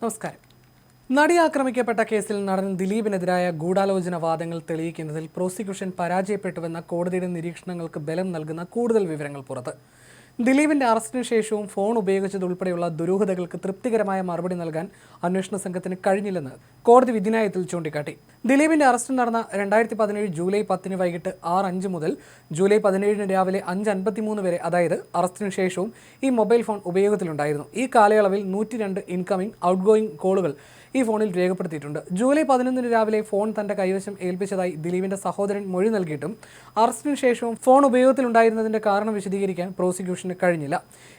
നമസ്കാരം. നടി ആക്രമിക്കപ്പെട്ട കേസിൽ നടൻ ദിലീപിനെതിരായ ഗൂഢാലോചന വാദങ്ങൾ തെളിയിക്കുന്നതിൽ പ്രോസിക്യൂഷൻ പരാജയപ്പെട്ടുവെന്ന കോടതിയുടെ നിരീക്ഷണങ്ങൾക്ക് ബലം നൽകുന്ന കൂടുതൽ വിവരങ്ങൾ പുറത്ത്. ദിലീപിന്റെ അറസ്റ്റിന് ശേഷവും ഫോൺ ഉപയോഗിച്ചതുൾപ്പെടെയുള്ള ദുരൂഹതകൾക്ക് തൃപ്തികരമായ മറുപടി നൽകാൻ അന്വേഷണ സംഘത്തിന് കഴിഞ്ഞില്ലെന്ന് കോടതി വിധിന്യായത്തിൽ ചൂണ്ടിക്കാട്ടി. ദിലീപിന്റെ അറസ്റ്റ് നടന്ന 2017 ജൂലൈ 10 വൈകിട്ട് 6:05 മുതൽ ജൂലൈ 17 രാവിലെ 5:53 വരെ, അതായത് അറസ്റ്റിന് ശേഷവും ഈ മൊബൈൽ ഫോൺ ഉപയോഗത്തിലുണ്ടായിരുന്നു. ഈ കാലയളവിൽ 102 ഇൻകമിംഗ് ഔട്ട്ഗോയിങ് കോളുകൾ ഈ ഫോണിൽ രേഖപ്പെടുത്തിയിട്ടുണ്ട്. ജൂലൈ 11 രാവിലെ ഫോൺ തന്റെ കൈവശം ഏൽപ്പിച്ചതായി ദിലീപിന്റെ സഹോദരൻ മൊഴി നൽകിയിട്ടും അറസ്റ്റിന് ശേഷവും ഫോൺ ഉപയോഗത്തിലുണ്ടായിരുന്നതിന്റെ കാരണം വിശദീകരിക്കാൻ പ്രോസിക്യൂഷന് കഴിഞ്ഞില്ല.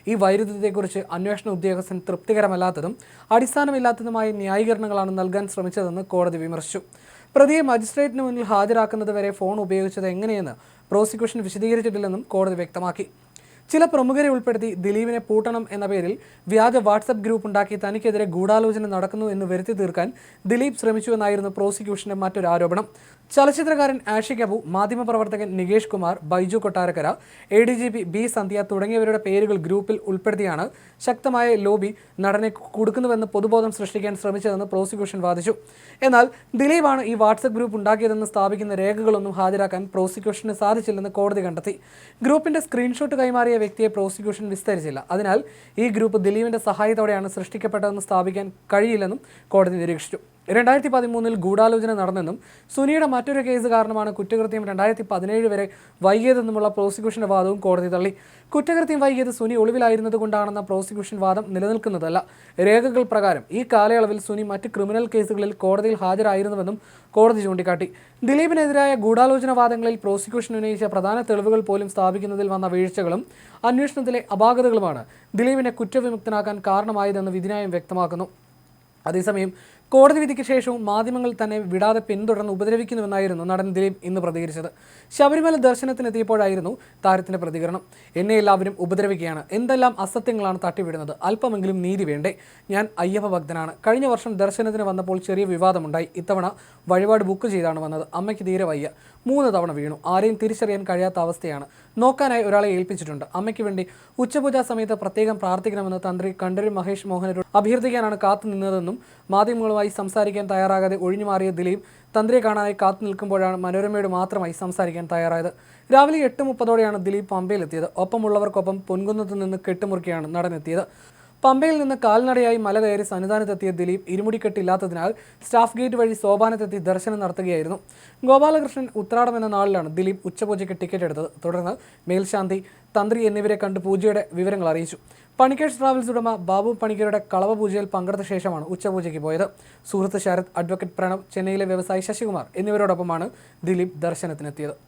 ഈ വൈരുദ്ധ്യത്തെക്കുറിച്ച് അന്വേഷണ ഉദ്യോഗസ്ഥൻ തൃപ്തികരമല്ലാത്തതും അടിസ്ഥാനമില്ലാത്തതുമായ ന്യായീകരണങ്ങളാണ് നൽകാൻ ശ്രമിച്ചതെന്ന് കോടതി വിമർശിച്ചു. പ്രതിയെ മജിസ്ട്രേറ്റിന് മുന്നിൽ ഹാജരാക്കുന്നതുവരെ ഫോൺ ഉപയോഗിച്ചത് എങ്ങനെയെന്ന് പ്രോസിക്യൂഷൻ വിശദീകരിച്ചിട്ടില്ലെന്നും കോടതി വ്യക്തമാക്കി. ചില പ്രമുഖരെ ഉൾപ്പെടുത്തി ദിലീപിനെ പൂട്ടണം എന്ന പേരിൽ വ്യാജ വാട്സപ്പ് ഗ്രൂപ്പ് ഉണ്ടാക്കി തനിക്കെതിരെ ഗൂഢാലോചന നടക്കുന്നു എന്ന് വരുത്തി തീർക്കാൻ ദിലീപ് ശ്രമിച്ചുവെന്നായിരുന്നു പ്രോസിക്യൂഷന്റെ മറ്റൊരു ആരോപണം. ചലച്ചിത്രകാരൻ ആഷിഖ് അബു, മാധ്യമപ്രവർത്തകൻ നികേഷ് കുമാർ, ബൈജു കൊട്ടാരക്കര, ADGP B സന്ധ്യ തുടങ്ങിയവരുടെ പേരുകൾ ഗ്രൂപ്പിൽ ഉൾപ്പെടുത്തിയാണ് ശക്തമായ ലോബി നടനെ കുടുക്കുന്നുവെന്ന് പൊതുബോധം സൃഷ്ടിക്കാൻ ശ്രമിച്ചതെന്ന് പ്രോസിക്യൂഷൻ വാദിച്ചു. എന്നാൽ ദിലീപാണ് ഈ വാട്സപ്പ് ഗ്രൂപ്പ് ഉണ്ടാക്കിയതെന്ന് സ്ഥാപിക്കുന്ന രേഖകളൊന്നും ഹാജരാക്കാൻ പ്രോസിക്യൂഷന് സാധിച്ചില്ലെന്ന് കോടതി കണ്ടെത്തി. ഗ്രൂപ്പിന്റെ സ്ക്രീൻഷോട്ട് കൈമാറിയ വ്യക്തിയെ പ്രോസിക്യൂഷൻ വിസ്തരിച്ചില്ല. അതിനാൽ ഈ ഗ്രൂപ്പ് ദിലീപിന്റെ സഹായത്തോടെയാണ് സൃഷ്ടിക്കപ്പെട്ടതെന്ന് സ്ഥാപിക്കാൻ കഴിയില്ലെന്നും കോടതി നിരീക്ഷിച്ചു. 2013 ഗൂഢാലോചന നടന്നെന്നും സുനിയുടെ മറ്റൊരു കേസ് കാരണമാണ് കുറ്റകൃത്യം 2017 വരെ വൈകിയതെന്നുമുള്ള പ്രോസിക്യൂഷന്റെ വാദവും കോടതി തള്ളി. കുറ്റകൃത്യം വൈകിയത് സുനി ഒളിവിലായിരുന്നതുകൊണ്ടാണെന്ന പ്രോസിക്യൂഷൻ വാദം നിലനിൽക്കുന്നതല്ല. രേഖകൾ പ്രകാരം ഈ കാലയളവിൽ സുനി മറ്റ് ക്രിമിനൽ കേസുകളിൽ കോടതിയിൽ ഹാജരായിരുന്നുവെന്നും കോടതി ചൂണ്ടിക്കാട്ടി. ദിലീപിനെതിരായ ഗൂഢാലോചന വാദങ്ങളിൽ പ്രോസിക്യൂഷൻ ഉന്നയിച്ച പ്രധാന തെളിവുകൾ പോലും സ്ഥാപിക്കുന്നതിൽ വന്ന വീഴ്ചകളും അന്വേഷണത്തിലെ അപാകതകളുമാണ് ദിലീപിനെ കുറ്റവിമുക്തനാക്കാൻ കാരണമായതെന്ന് വിധിന്യായം വ്യക്തമാക്കുന്നു. അതേസമയം കോടതി വിധിക്ക് ശേഷവും മാധ്യമങ്ങൾ തന്നെ വിടാതെ പിന്തുടർന്ന് ഉപദ്രവിക്കുന്നുവെന്നായിരുന്നു നടൻ ദിലീപ് ഇന്ന് പ്രതികരിച്ചത്. ശബരിമല ദർശനത്തിനെത്തിയപ്പോഴായിരുന്നു താരത്തിന്റെ പ്രതികരണം. എന്നെ എല്ലാവരും ഉപദ്രവിക്കുകയാണ്, എന്തെല്ലാം അസത്യങ്ങളാണ് തട്ടിവിടുന്നത്, അല്പമെങ്കിലും നീതി വേണ്ടേ? ഞാൻ അയ്യപ്പ ഭക്തനാണ്. കഴിഞ്ഞ വർഷം ദർശനത്തിന് വന്നപ്പോൾ ചെറിയ വിവാദമുണ്ടായി. ഇത്തവണ വഴിപാട് ബുക്ക് ചെയ്താണ് വന്നത്. അമ്മയ്ക്ക് തീരെ വയ്യ, 3 തവണ വീണു. ആരെയും തിരിച്ചറിയാൻ കഴിയാത്ത അവസ്ഥയാണ്. നോക്കാനായി ഒരാളെ ഏൽപ്പിച്ചിട്ടുണ്ട്. അമ്മയ്ക്ക് വേണ്ടി ഉച്ചപൂജാ സമയത്ത് പ്രത്യേകം പ്രാർത്ഥിക്കണമെന്ന് തന്ത്രി കണ്ഠരര് മഹേഷ് മോഹനരോട് അഭ്യർത്ഥിക്കാനാണ് കാത്തുനിന്നതെന്നും മാധ്യമങ്ങളുമായി സംസാരിക്കാൻ തയ്യാറാകാതെ ഒഴിഞ്ഞുമാറിയ ദിലീപ് തന്ത്രിയെ കാണാനായി കാത്തു നിൽക്കുമ്പോഴാണ് മനോരമയോട് മാത്രമായി സംസാരിക്കാൻ തയ്യാറായത്. രാവിലെ 8:30 ദിലീപ് പമ്പയിലെത്തിയത്. ഒപ്പമുള്ളവർക്കൊപ്പം പൊൻകുന്നത്ത് നിന്ന് കെട്ടുമുറുക്കിയാണ് നടനെത്തിയത്. പമ്പയിൽ നിന്ന് കാൽനടയായി മല കയറി സന്നിധാനത്തെത്തിയ ദിലീപ് ഇരുമുടിക്കെട്ടില്ലാത്തതിനാൽ സ്റ്റാഫ് ഗേറ്റ് വഴി സോപാനത്തെത്തി ദർശനം നടത്തുകയായിരുന്നു. ഗോപാലകൃഷ്ണൻ ഉത്രാടം എന്ന നാളിലാണ് ദിലീപ് ഉച്ചപൂജയ്ക്ക് ടിക്കറ്റ് എടുത്തത്. തുടർന്ന് മേൽശാന്തി, തന്ത്രി എന്നിവരെ കണ്ട് പൂജയുടെ വിവരങ്ങൾ അറിയിച്ചു. പണിക്കേഴ്സ് ട്രാവൽസ് ഉടമ ബാബു പണിക്കരുടെ കളവ പൂജയിൽ പങ്കെടുത്ത ശേഷമാണ് ഉച്ചപൂജയ്ക്ക് പോയത്. സുഹൃത്ത് ശരത്, അഡ്വക്കേറ്റ് പ്രണവ്, ചെന്നൈയിലെ വ്യവസായി ശശികുമാർ എന്നിവരോടൊപ്പമാണ് ദിലീപ് ദർശനത്തിനെത്തിയത്.